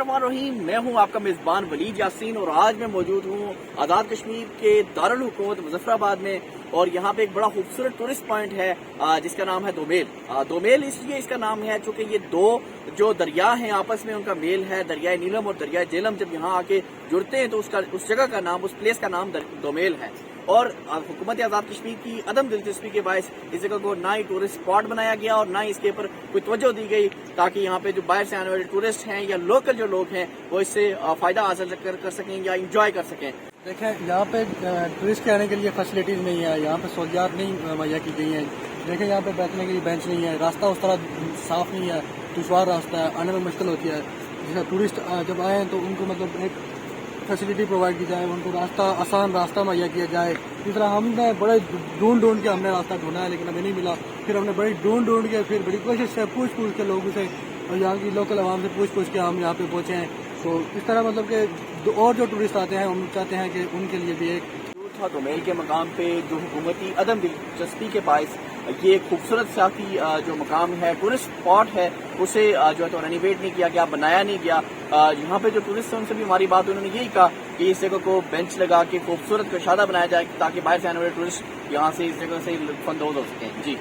बिस्मिल्लाहिर्रहमानिर्रहीम। मैं हूं आपका मेज़बान वलीद यासीन और आज मैं मौजूद हूं आज़ाद कश्मीर के दारुल हुकूमत मुज़फ्फराबाद में। और यहाँ पे एक बड़ा खूबसूरत टूरिस्ट पॉइंट है जिसका नाम है दोमेल। दोमेल इसलिए इसका नाम है चूँकि ये दो जो दरिया हैं आपस में उनका मेल है, दरियाए नीलम और दरियाए झेलम जब यहाँ आके जुड़ते हैं तो उस जगह का नाम, उस प्लेस का नाम दोमेल है। और हुकूमत आज़ाद कश्मीर की अदम दिलचस्पी के बायस इस जगह को ना ही टूरिस्ट स्पॉट बनाया गया और ना ही इसके ऊपर कोई तवज्जो दी गई ताकि यहाँ पे जो बाहर से आने वाले टूरिस्ट हैं या लोकल जो लोग हैं वो इससे फ़ायदा हासिल कर सकें या इंजॉय कर सकें। देखें, यहाँ पे टूरिस्ट के आने के लिए फैसिलिटीज़ नहीं है, यहाँ पे सहूलियात नहीं मुहैया की गई हैं। देखें, यहाँ पे बैठने के लिए बेंच नहीं है, रास्ता उस तरह साफ़ नहीं है, दुश्वार रास्ता है, आने में मुश्किल होती है। जैसे टूरिस्ट जब आए हैं तो उनको मतलब एक फैसिलिटी प्रोवाइड की जाए, उनको रास्ता आसान रास्ता मुहैया किया जाए। इस तरह हमने बड़े ढूंढ के हमने रास्ता ढूंढा है लेकिन हमें नहीं मिला। फिर हमने बड़ी ढूंढ के फिर बड़ी कोशिश से पूछ के लोगों से और यहाँ की लोकल आवाम से पूछ के हम यहाँ पे पहुँचे हैं। तो इस तरह मतलब कि और जो टूरिस्ट आते हैं हम चाहते हैं कि उनके लिए भी एक था दोमेल के मकाम पे जो हुकूमती अदम दिलचस्पी के बायस ये खूबसूरत सियासी जो मकाम है, टूरिस्ट स्पॉट है, उसे जो है तो रेनोवेट नहीं किया गया, बनाया नहीं गया। यहाँ पे जो टूरिस्ट हैं उनसे भी हमारी बात, उन्होंने यही कहा कि इस जगह को बेंच लगा के खूबसूरत कशादा बनाया जाए ताकि बाहर से आने वाले टूरिस्ट यहाँ से इस जगह से लुत्फ़ अंदोज़ हो सकें। जी।